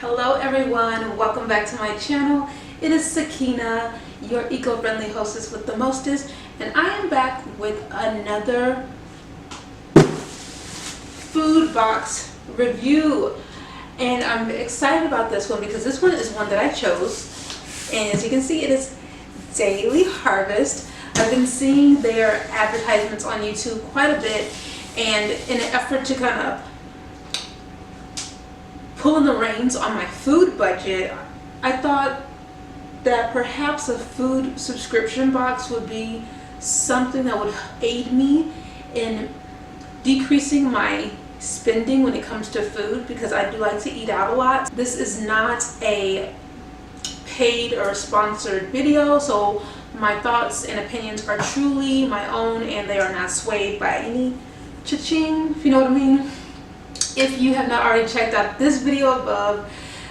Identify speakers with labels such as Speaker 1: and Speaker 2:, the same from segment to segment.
Speaker 1: Hello everyone, welcome back to my channel. It is Sakina, your eco-friendly hostess with the mostest, and I am back with another food box review. And I'm excited about this one because this one is one that I chose, and as you can see, it is Daily Harvest. I've been seeing their advertisements on YouTube quite a bit, and in an effort to kind of pulling the reins on my food budget, I thought that perhaps a food subscription box would be something that would aid me in decreasing my spending when it comes to food, because I do like to eat out a lot. This is not a paid or sponsored video, so my thoughts and opinions are truly my own, and they are not swayed by any cha-ching, if you know what I mean. If you have not already checked out this video above,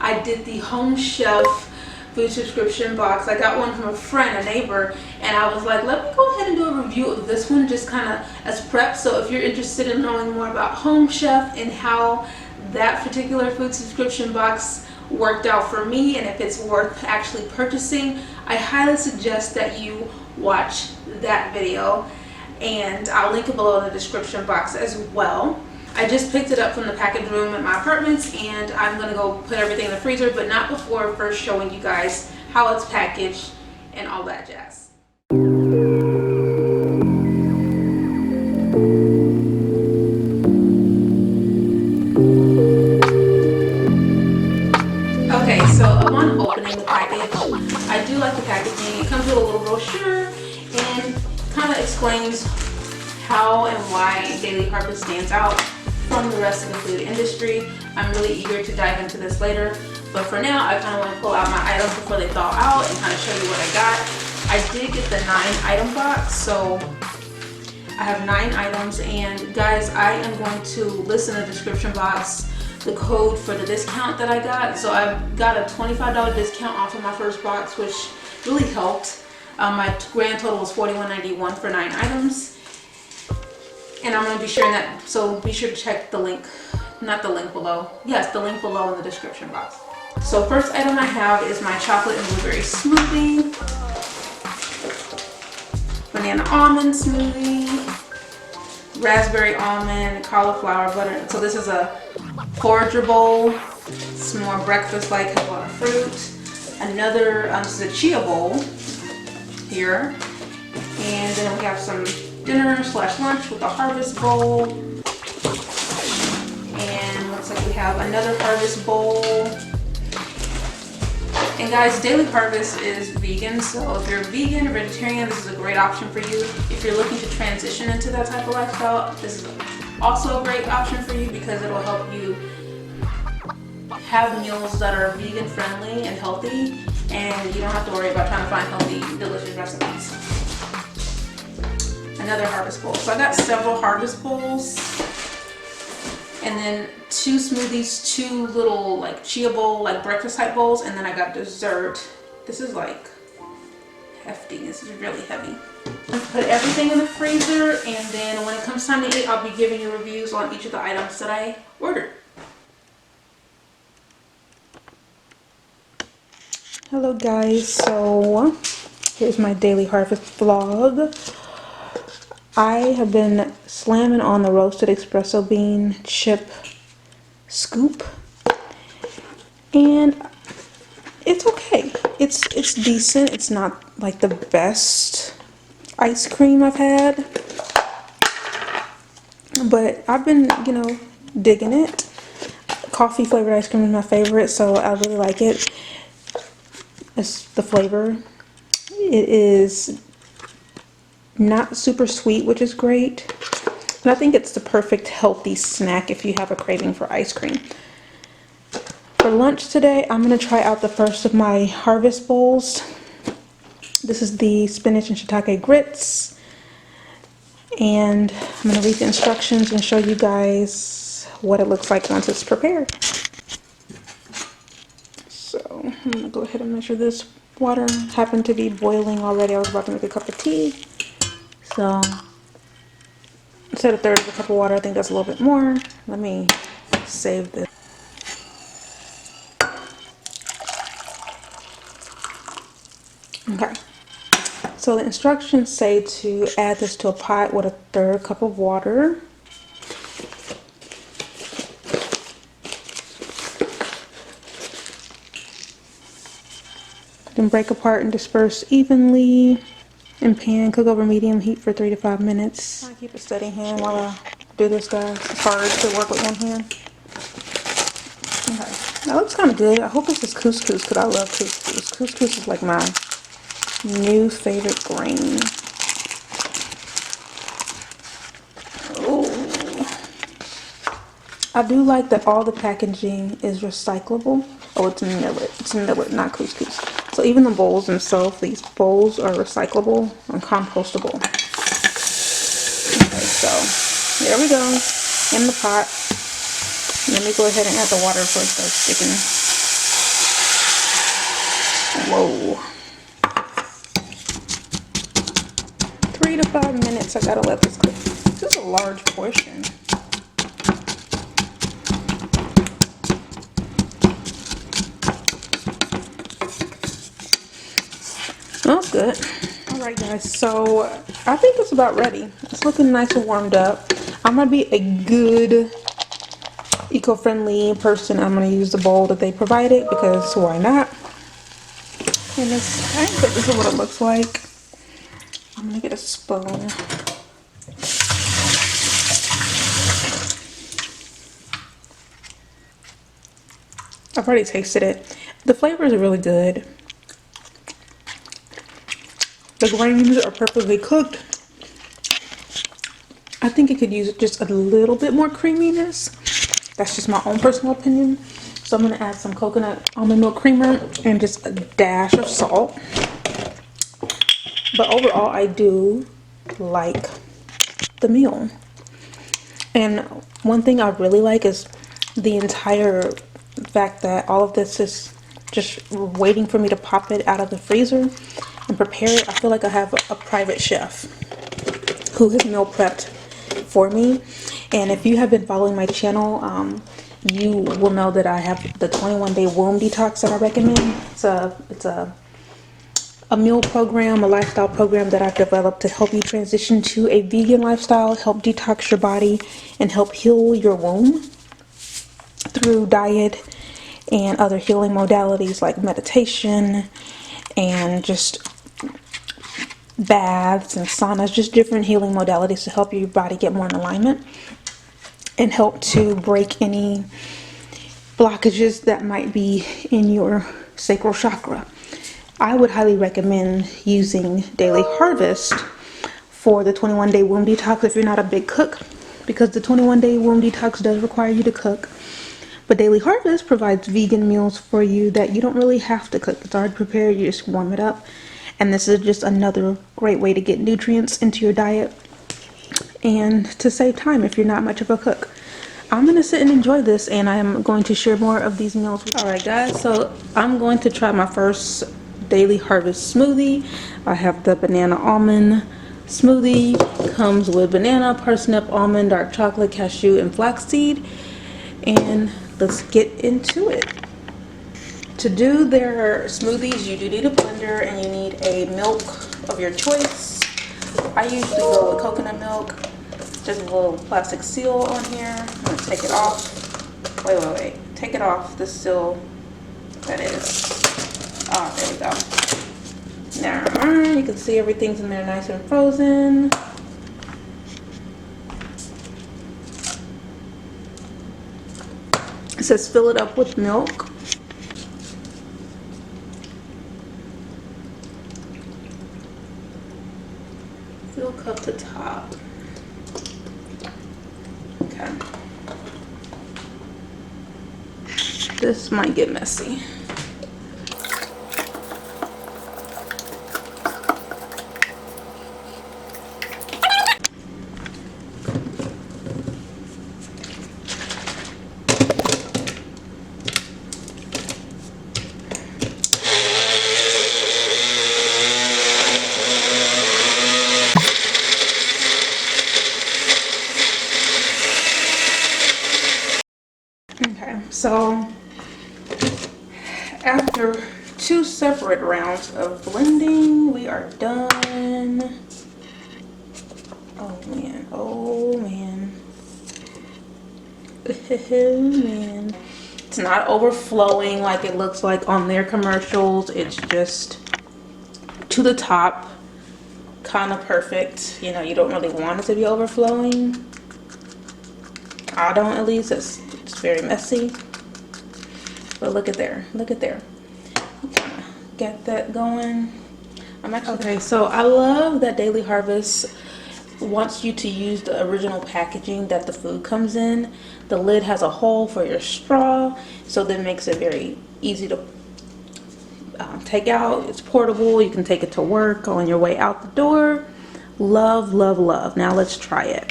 Speaker 1: I did the Home Shelf food subscription box. I got one from a friend, a neighbor, and I was like, let me go ahead and do a review of this one just kind of as prep. So if you're interested in knowing more about Home Chef and how that particular food subscription box worked out for me, and if it's worth actually purchasing, I highly suggest that you watch that video, and I'll link it below in the description box as well. I just picked it up from the package room at my apartments, and I'm gonna go put everything in the freezer, but not before first showing you guys how it's packaged and all that jazz. Okay, so upon opening the package, I do like the packaging. It comes with a little brochure and kind of explains how and why Daily Harvest stands out from the rest of the food industry. I'm really eager to dive into this later, but for now I kind of want to pull out my items before they thaw out and kind of show you what I got. I did get the 9-item box, so I have 9 items, and guys, I am going to list in the description box the code for the discount that I got. So I got a $25 discount off of my first box, which really helped. My grand total was $41.91 for 9 items. And I'm going to be sharing that, so be sure to check the link, not the link below, yes, the link below in the description box. So first item I have is my chocolate and blueberry smoothie, banana almond smoothie, raspberry almond, cauliflower butter. So this is a porridge bowl, some more breakfast-like, has a lot of fruit. Another, this is a chia bowl here, and then we have some dinner slash lunch with a harvest bowl, and looks like we have another harvest bowl. And guys, Daily Harvest is vegan, so if you're vegan or vegetarian, this is a great option for you. If you're looking to transition into that type of lifestyle, this is also a great option for you, because it'll help you have meals that are vegan friendly and healthy, and you don't have to worry about trying to find healthy, delicious recipes. Another harvest bowl. So I got several harvest bowls, and then 2 smoothies, 2 little like chia bowl, like breakfast type bowls, and then I got dessert. This is like hefty. This is really heavy. Put everything in the freezer, and then when it comes time to eat, I'll be giving you reviews on each of the items that I ordered. Hello guys, so here's my Daily Harvest vlog. I have been slamming on the roasted espresso bean chip scoop, and it's okay. It's decent. It's not like the best ice cream I've had, but I've been, you know, digging it. Coffee flavored ice cream is my favorite, so I really like it. It's the flavor. It is not super sweet, which is great, and I think it's the perfect healthy snack if you have a craving for ice cream. For lunch today, I'm going to try out the first of my harvest bowls. This is the spinach and shiitake grits, and I'm going to read the instructions and show you guys what it looks like once it's prepared. So I'm going to go ahead and measure this. Water happened to be boiling already. I was about to make a cup of tea. So instead of 1/3 of a cup of water, I think that's a little bit more. Let me save this. Okay. So the instructions say to add this to a pot with a 1/3 cup of water. Then break apart and disperse evenly. In pan, cook over medium heat for 3 to 5 minutes. I keep a steady hand while I do this, guys. It's hard to work with one hand. Okay, that looks kind of good. I hope this is couscous because I love couscous. Couscous is like my new favorite grain. I do like that all the packaging is recyclable. Oh, it's millet. It's millet, not couscous. So even the bowls themselves, these bowls are recyclable and compostable. Okay, so there we go. In the pot. Let me go ahead and add the water before it starts sticking. Whoa. 3 to 5 minutes. I gotta let this cook. This is a large portion. Smells good. Alright guys, so I think it's about ready. It's looking nice and warmed up. I'm gonna be a good eco-friendly person. I'm gonna use the bowl that they provided because why not? And this is what it looks like. I'm gonna get a spoon. I've already tasted it. The flavor is really good. The grains are perfectly cooked. I think it could use just a little bit more creaminess. That's just my own personal opinion. So I'm going to add some coconut almond milk creamer and just a dash of salt. But overall, I do like the meal. And one thing I really like is the entire fact that all of this is just waiting for me to pop it out of the freezer and prepare it. I feel like I have a private chef who has meal prepped for me. And if you have been following my channel, you will know that I have the 21-day womb detox that I recommend. It's a meal program, a lifestyle program that I've developed to help you transition to a vegan lifestyle, help detox your body, and help heal your womb through diet and other healing modalities like meditation and just baths and saunas, just different healing modalities to help your body get more in alignment and help to break any blockages that might be in your sacral chakra. I would highly recommend using Daily Harvest for the 21-day womb detox if you're not a big cook, because the 21-day womb detox does require you to cook. But Daily Harvest provides vegan meals for you that you don't really have to cook. It's already prepared, you just warm it up. And this is just another great way to get nutrients into your diet and to save time if you're not much of a cook. I'm gonna sit and enjoy this, and I am going to share more of these meals. Alright guys, so I'm going to try my first Daily Harvest smoothie. I have the banana almond smoothie. Comes with banana, parsnip, almond, dark chocolate, cashew, and flaxseed. And let's get into it. To do their smoothies, you do need a blender and you need a milk of your choice. I usually go with coconut milk. Just a little plastic seal on here. I'm gonna take it off. Wait. Take it off the seal. That is. Ah, there we go. Now, you can see everything's in there nice and frozen. It says fill it up with milk. Fill cup to top. Okay. This might get messy. So after 2 separate rounds of blending. We are done. Oh man, oh man. Oh man. It's not overflowing like it looks like on their commercials. It's just to the top, kind of perfect. You know, you don't really want it to be overflowing. I don't, at least. It's very messy. But look at there, look at there. Get that going. I'm actually okay. So I love that Daily Harvest wants you to use the original packaging that the food comes in. The lid has a hole for your straw, so that makes it very easy to take out. It's portable. You can take it to work on your way out the door. Love, love, love. Now let's try it.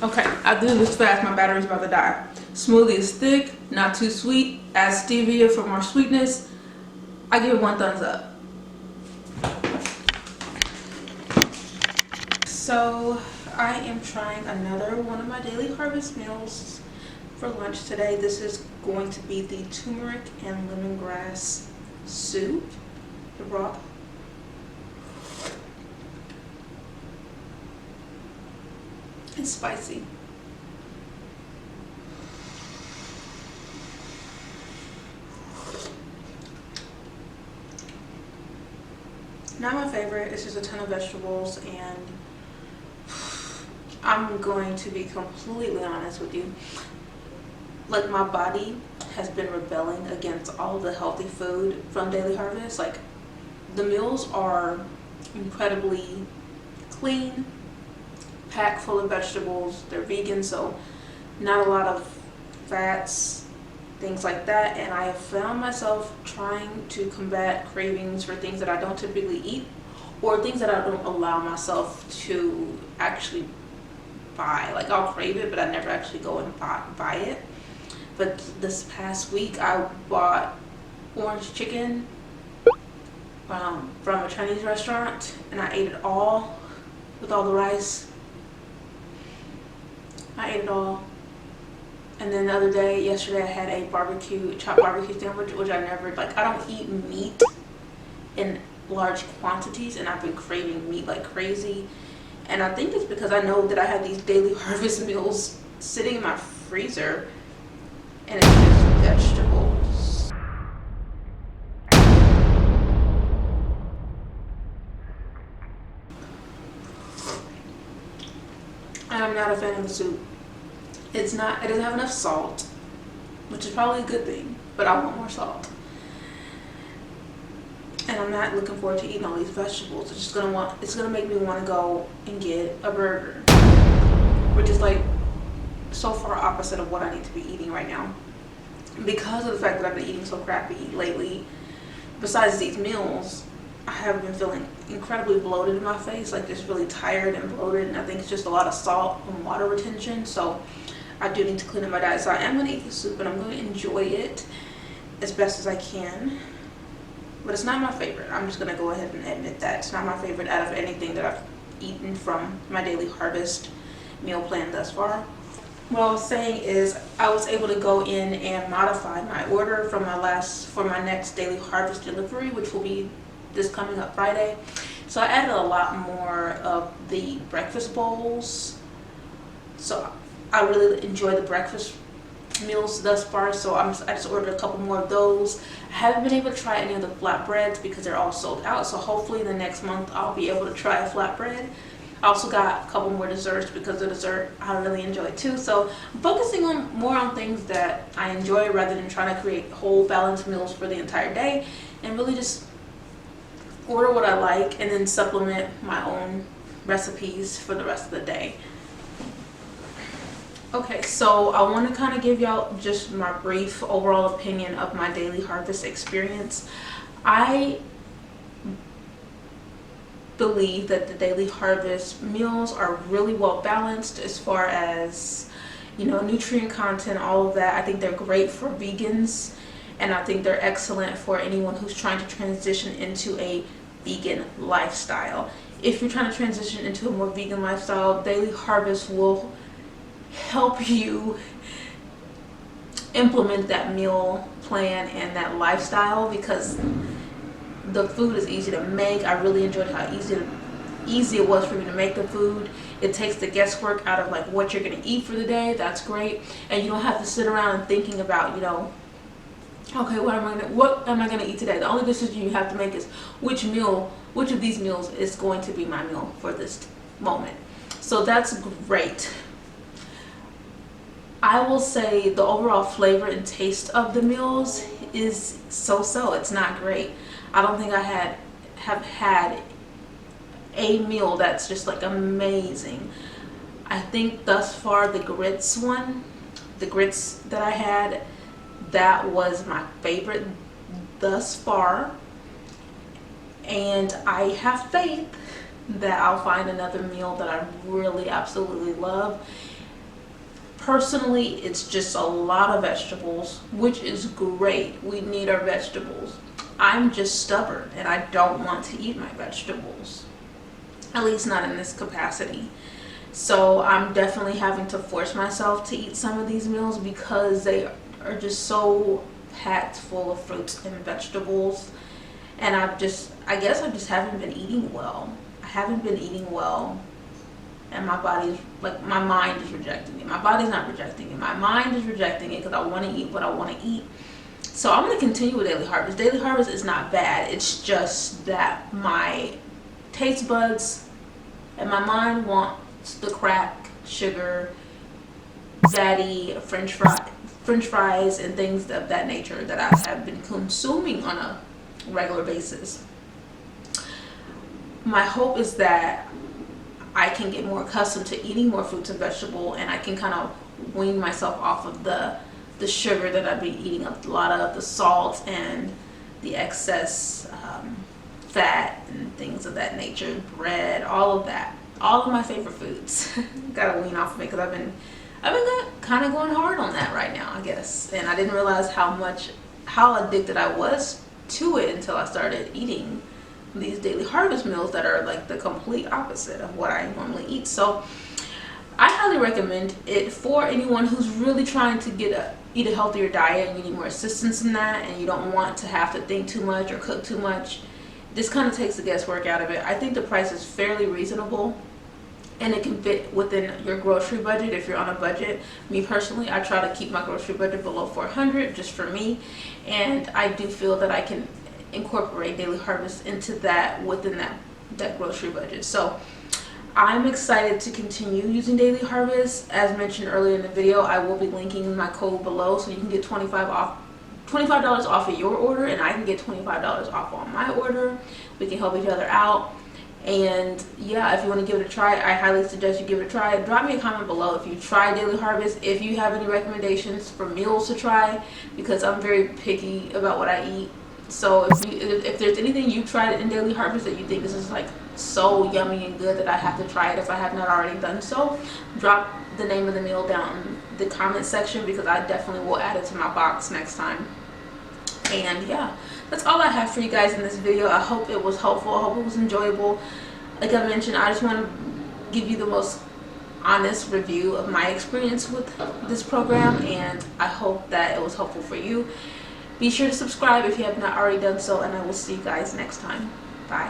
Speaker 1: Okay, I do this fast. My battery's about to die. Smoothie is thick, not too sweet. Add stevia for more sweetness. I give it 1 thumbs up. So I am trying another one of my Daily Harvest meals for lunch today. This is going to be the turmeric and lemongrass soup, the broth. It's spicy. Not my favorite. It's just a ton of vegetables, and I'm going to be completely honest with you. Like, my body has been rebelling against all the healthy food from Daily Harvest. Like, the meals are incredibly clean, packed full of vegetables. They're vegan, so not a lot of fats, things like that. And I have found myself trying to combat cravings for things that I don't typically eat, or things that I don't allow myself to actually buy. Like, I'll crave it, but I never actually go and buy it. But this past week I bought orange chicken from a Chinese restaurant, and I ate it all with all the rice. I ate it all. And then the other day, yesterday, I had a chopped barbecue sandwich, which I never, like, I don't eat meat in large quantities, and I've been craving meat like crazy. And I think it's because I know that I have these Daily Harvest meals sitting in my freezer, and it's just vegetables. I'm not a fan of the soup. It doesn't have enough salt, which is probably a good thing, but I want more salt. And I'm not looking forward to eating all these vegetables. It's gonna make me want to go and get a burger, which is like so far opposite of what I need to be eating right now, because of the fact that I've been eating so crappy lately. Besides these meals, I have been feeling incredibly bloated in my face, like just really tired and bloated, and I think it's just a lot of salt and water retention. So I do need to clean up my diet. So I am going to eat the soup, and I'm going to enjoy it as best as I can. But it's not my favorite. I'm just going to go ahead and admit that. It's not my favorite out of anything that I've eaten from my Daily Harvest meal plan thus far. What I was saying is, I was able to go in and modify my order for my next Daily Harvest delivery, which will be this coming up Friday. So I added a lot more of the breakfast bowls. So I really enjoy the breakfast meals thus far, so I just ordered a couple more of those. I haven't been able to try any of the flatbreads because they're all sold out, so hopefully in the next month I'll be able to try a flatbread. I also got a couple more desserts because the dessert I really enjoy too. So I'm focusing more on things that I enjoy rather than trying to create whole balanced meals for the entire day, and really just order what I like and then supplement my own recipes for the rest of the day. Okay, so I want to kind of give y'all just my brief overall opinion of my Daily Harvest experience. I believe that the Daily Harvest meals are really well balanced as far as, you know, nutrient content, all of that. I think they're great for vegans, and I think they're excellent for anyone who's trying to transition into a vegan lifestyle. If you're trying to transition into a more vegan lifestyle, Daily Harvest will help you implement that meal plan and that lifestyle, because the food is easy to make. I really enjoyed how easy it was for me to make the food. It takes the guesswork out of like what you're going to eat for the day. That's great. And you don't have to sit around and thinking about, you know, okay, what am I gonna eat today? The only decision you have to make is which of these meals is going to be my meal for this moment. So that's great. I will say the overall flavor and taste of the meals is so-so. It's not great. I don't think I have had a meal that's just like amazing. I think thus far the grits that I had, that was my favorite thus far, and I have faith that I'll find another meal that I really absolutely love. Personally, it's just a lot of vegetables, which is great. We need our vegetables. I'm just stubborn and I don't want to eat my vegetables, at least not in this capacity. So I'm definitely having to force myself to eat some of these meals because they are just so packed full of fruits and vegetables. And I guess I just haven't been eating well. I haven't been eating well, and my body's like, my mind is rejecting it. My body's not rejecting it. My mind is rejecting it because I want to eat what I want to eat. So I'm going to continue with Daily Harvest. Daily Harvest is not bad. It's just that my taste buds and my mind wants the crack, sugar, fatty, French fries, and things of that nature that I have been consuming on a regular basis. My hope is that I can get more accustomed to eating more fruits and vegetables, and I can kind of wean myself off of the sugar that I've been eating, a lot of the salt and the excess fat and things of that nature, bread, all of that, all of my favorite foods. Gotta wean off of it because I've been kind of going hard on that right now, I guess. And I didn't realize how addicted I was to it until I started eating these Daily Harvest meals that are like the complete opposite of what I normally eat. So I highly recommend it for anyone who's really trying to eat a healthier diet and you need more assistance in that, and you don't want to have to think too much or cook too much. This kind of takes the guesswork out of it. I think the price is fairly reasonable, and it can fit within your grocery budget if you're on a budget. Me personally, I try to keep my grocery budget below $400 just for me, and I do feel that I can incorporate Daily Harvest into that within that grocery budget. So I'm excited to continue using Daily Harvest. As mentioned earlier in the video, I will be linking my code below so you can get $25 off of your order, and I can get $25 off on my order. We can help each other out. And yeah, if you want to give it a try, I highly suggest you give it a try. Drop me a comment below if you try Daily Harvest, if you have any recommendations for meals to try, because I'm very picky about what I eat. So if there's anything you tried in Daily Harvest that you think this is like so yummy and good that I have to try it if I have not already done so, drop the name of the meal down in the comment section, because I definitely will add it to my box next time. And yeah, that's all I have for you guys in this video. I hope it was helpful. I hope it was enjoyable. Like I mentioned, I just want to give you the most honest review of my experience with this program, and I hope that it was helpful for you. Be sure to subscribe if you have not already done so, and I will see you guys next time. Bye.